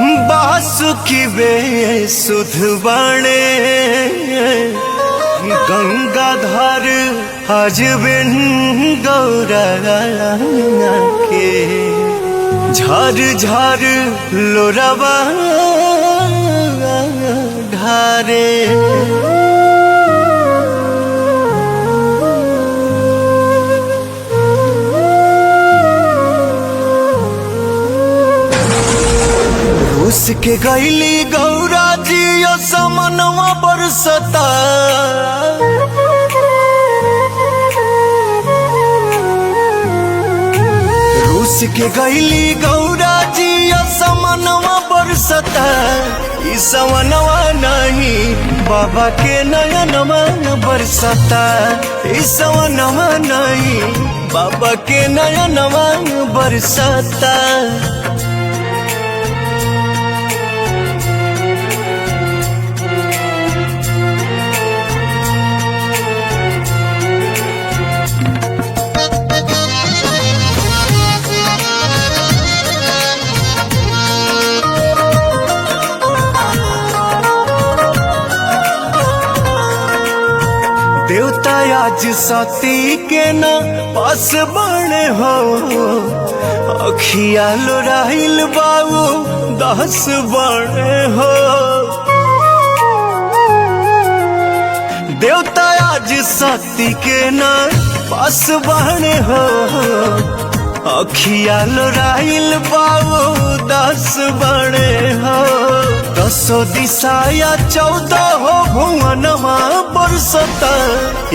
बासुकी बेसुध बने गंगाधर आज बिन गौरा के झर झर लोरवा ढारे। रूस के गैली गौरा जी समनवा बरसता रूस के गैली गौरा जी समनवा बरसता। ई सवनवा नहीं बाबा के नयनवा बरसता। ई सवनवा नहीं बाबा के नयनवा बरसता। देवता आज सती के न पास बने हो अखिया लोराइल बाबू 10 बने हो। देवता आज सती के न पास बने हो अखिया लोराइल बाबू 10 बने हो। 10 दिशाया 14 हो भुवनवा बरसता।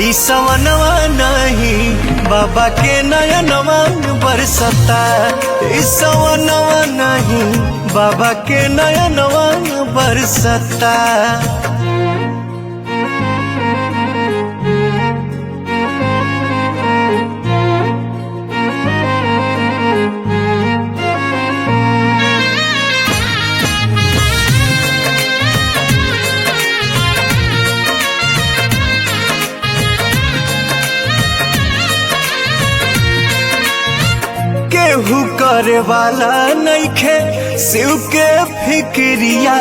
ई सवनवा नहीं बाबा के नयनवा बरसता। ई सवनवा नहीं बाबा के नयनवा बरसता। केहू करे वाला नइखे शिव के फिक्रिया।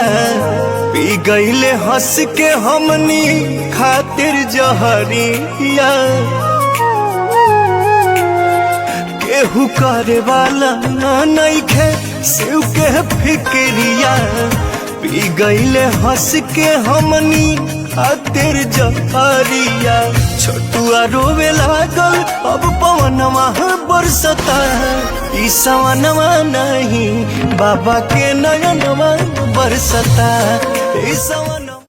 पी गईले हंस के हमनी खातिर जहरिया। केहू करे वाला नइखे शिव के फिक्रिया। पी गईले हंस के हमनी खातिर जहरिया। छोटुआ रोवे लागल अब पवनवा बरसता। ई सवनवा नहीं बाबा के नयनवा बरसता। ई सवन